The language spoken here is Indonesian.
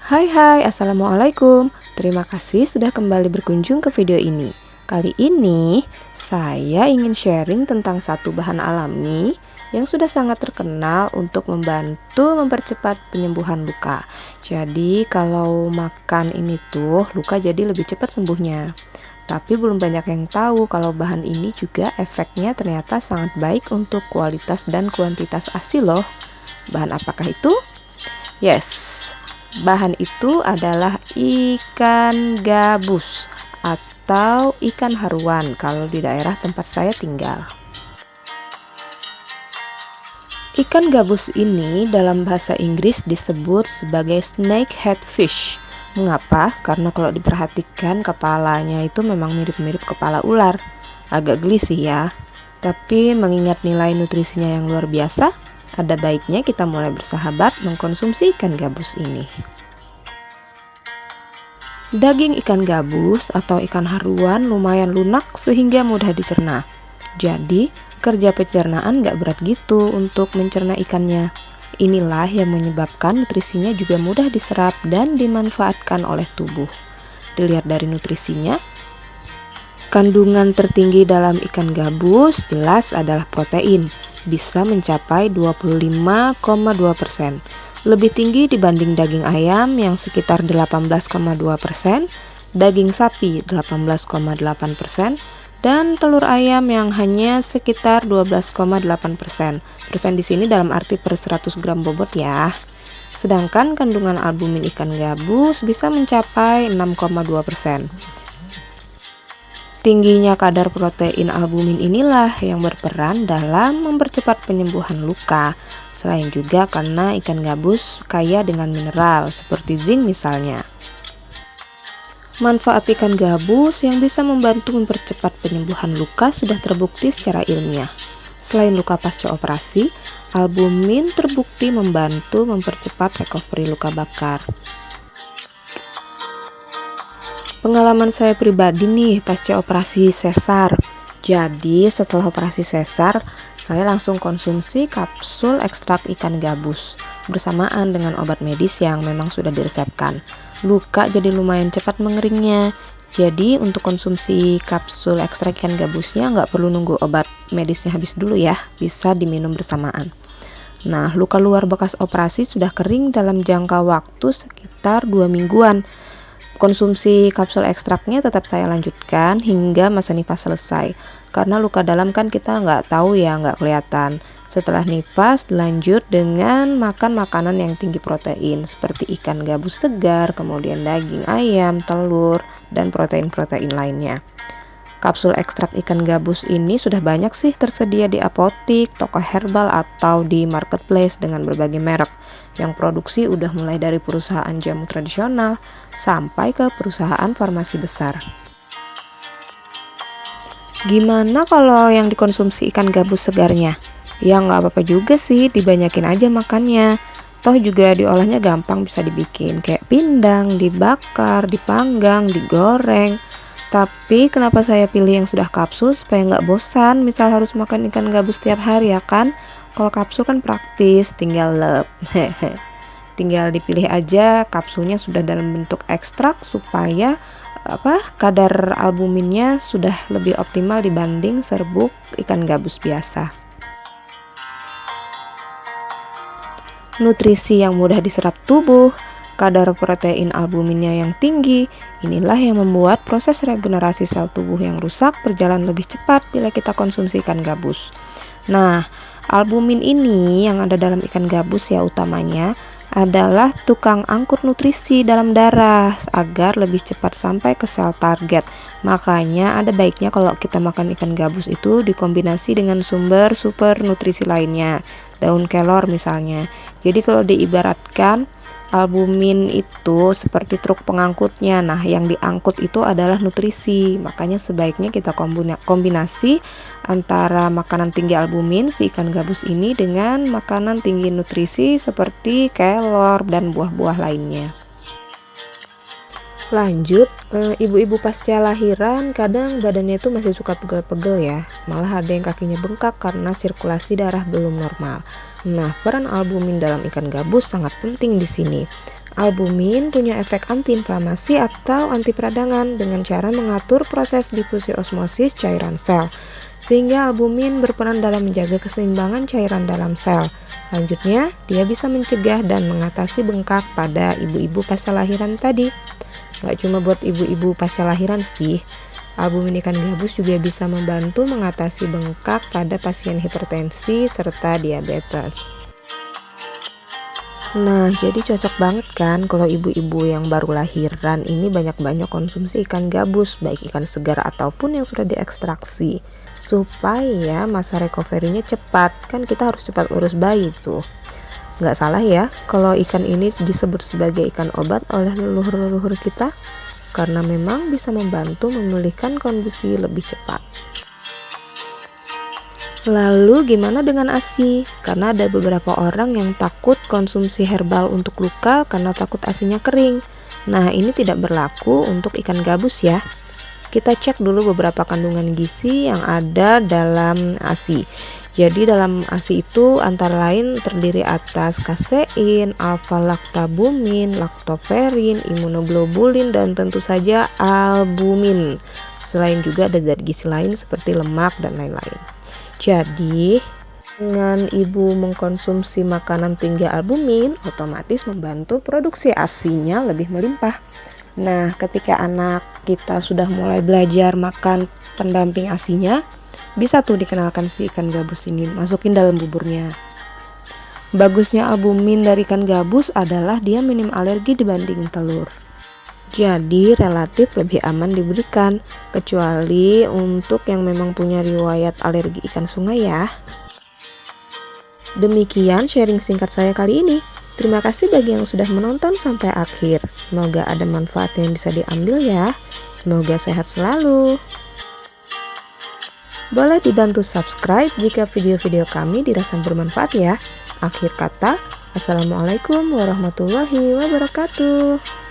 Hai, Assalamualaikum. Terima kasih sudah kembali berkunjung ke video ini. Kali ini, saya ingin sharing tentang satu bahan alami yang sudah sangat terkenal untuk membantu mempercepat penyembuhan luka. Jadi, kalau makan ini tuh, luka jadi lebih cepat sembuhnya. Tapi belum banyak yang tahu kalau bahan ini juga efeknya ternyata sangat baik untuk kualitas dan kuantitas ASI loh. Bahan apakah itu? Yes, bahan itu adalah ikan gabus atau ikan haruan kalau di daerah tempat saya tinggal. Ikan gabus ini dalam bahasa Inggris disebut sebagai snakehead fish. Mengapa? Karena kalau diperhatikan kepalanya itu memang mirip-mirip kepala ular. Agak geli sih ya. Tapi mengingat nilai nutrisinya yang luar biasa, ada baiknya kita mulai bersahabat mengkonsumsi ikan gabus ini. Daging ikan gabus atau ikan haruan lumayan lunak sehingga mudah dicerna. Jadi, kerja pencernaan gak berat gitu untuk mencerna ikannya. Inilah yang menyebabkan nutrisinya juga mudah diserap dan dimanfaatkan oleh tubuh. Dilihat dari nutrisinya, kandungan tertinggi dalam ikan gabus jelas adalah protein, bisa mencapai 25,2%. Lebih tinggi dibanding daging ayam yang sekitar 18,2%, daging sapi 18,8%, dan telur ayam yang hanya sekitar 12,8%. Persen di sini dalam arti per 100 gram bobot ya. Sedangkan kandungan albumin ikan gabus bisa mencapai 6,2%. Tingginya kadar protein albumin inilah yang berperan dalam mempercepat penyembuhan luka. Selain juga karena ikan gabus kaya dengan mineral seperti zinc misalnya. Manfaat ikan gabus yang bisa membantu mempercepat penyembuhan luka sudah terbukti secara ilmiah. Selain luka pasca operasi, albumin terbukti membantu mempercepat recovery luka bakar. Pengalaman saya pribadi nih pasca operasi sesar. Jadi setelah operasi sesar, saya langsung konsumsi kapsul ekstrak ikan gabus bersamaan dengan obat medis yang memang sudah diresepkan. Luka jadi lumayan cepat mengeringnya. Jadi untuk konsumsi kapsul ekstrak ikan gabusnya nggak perlu nunggu obat medisnya habis dulu ya, bisa diminum bersamaan. Nah, luka luar bekas operasi sudah kering dalam jangka waktu sekitar 2 mingguan. Konsumsi kapsul ekstraknya tetap saya lanjutkan hingga masa nifas selesai. Karena luka dalam kan kita nggak tahu ya, nggak kelihatan. Setelah nifas, lanjut dengan makan makanan yang tinggi protein seperti ikan gabus segar, kemudian daging ayam, telur, dan protein-protein lainnya. Kapsul ekstrak ikan gabus ini sudah banyak sih tersedia di apotik, toko herbal, atau di marketplace dengan berbagai merek. Yang produksi udah mulai dari perusahaan jamu tradisional sampai ke perusahaan farmasi besar. Gimana kalau yang dikonsumsi ikan gabus segarnya? Ya nggak apa-apa juga sih, dibanyakin aja makannya. Toh juga diolahnya gampang, bisa dibikin kayak pindang, dibakar, dipanggang, digoreng. Tapi kenapa saya pilih yang sudah kapsul supaya nggak bosan, misal harus makan ikan gabus tiap hari ya kan? Kalau kapsul kan praktis, tinggal tinggal dipilih aja kapsulnya sudah dalam bentuk ekstrak supaya kadar albuminnya sudah lebih optimal dibanding serbuk ikan gabus biasa. Nutrisi yang mudah diserap tubuh, kadar protein albuminnya yang tinggi, inilah yang membuat proses regenerasi sel tubuh yang rusak berjalan lebih cepat bila kita konsumsi ikan gabus. Nah, albumin ini yang ada dalam ikan gabus ya utamanya adalah tukang angkut nutrisi dalam darah agar lebih cepat sampai ke sel target. Makanya ada baiknya kalau kita makan ikan gabus itu dikombinasi dengan sumber super nutrisi lainnya, daun kelor misalnya. Jadi kalau diibaratkan albumin itu seperti truk pengangkutnya. Nah, yang diangkut itu adalah nutrisi. Makanya sebaiknya kita kombinasi antara makanan tinggi albumin si ikan gabus ini dengan makanan tinggi nutrisi seperti kelor dan buah-buah lainnya. Lanjut, ibu-ibu pasca lahiran kadang badannya itu masih suka pegel-pegel ya. Malah ada yang kakinya bengkak karena sirkulasi darah belum normal. Nah, peran albumin dalam ikan gabus sangat penting di sini. Albumin punya efek antiinflamasi atau anti peradangan dengan cara mengatur proses difusi osmosis cairan sel, sehingga albumin berperan dalam menjaga keseimbangan cairan dalam sel. Lanjutnya, dia bisa mencegah dan mengatasi bengkak pada ibu-ibu pasca lahiran tadi. Gak cuma buat ibu-ibu pasca lahiran sih, albumin ikan gabus juga bisa membantu mengatasi bengkak pada pasien hipertensi serta diabetes. Nah, jadi cocok banget kan kalau ibu-ibu yang baru lahiran ini banyak-banyak konsumsi ikan gabus, baik ikan segar ataupun yang sudah diekstraksi, supaya masa recovery-nya cepat. Kan kita harus cepat urus bayi tuh. Nggak salah ya kalau ikan ini disebut sebagai ikan obat oleh leluhur-leluhur kita, karena memang bisa membantu memulihkan kondisi lebih cepat. Lalu gimana dengan ASI? Karena ada beberapa orang yang takut konsumsi herbal untuk luka karena takut ASINya kering. Nah, ini tidak berlaku untuk ikan gabus ya. Kita cek dulu beberapa kandungan gizi yang ada dalam ASI. Jadi dalam ASI itu antara lain terdiri atas kasein, alfa-laktabumin, laktoferin, imunoglobulin, dan tentu saja albumin. Selain juga ada zat gizi lain seperti lemak dan lain-lain. Jadi, dengan ibu mengkonsumsi makanan tinggi albumin, otomatis membantu produksi ASINya lebih melimpah. Nah, ketika anak kita sudah mulai belajar makan pendamping ASINya, bisa tuh dikenalkan si ikan gabus ini, masukin dalam buburnya. Bagusnya albumin dari ikan gabus adalah dia minim alergi dibanding telur. Jadi relatif lebih aman diberikan, kecuali untuk yang memang punya riwayat alergi ikan sungai ya. Demikian sharing singkat saya kali ini. Terima kasih bagi yang sudah menonton sampai akhir. Semoga ada manfaat yang bisa diambil ya. Semoga sehat selalu. Boleh dibantu subscribe jika video-video kami dirasa bermanfaat ya. Akhir kata, Assalamualaikum warahmatullahi wabarakatuh.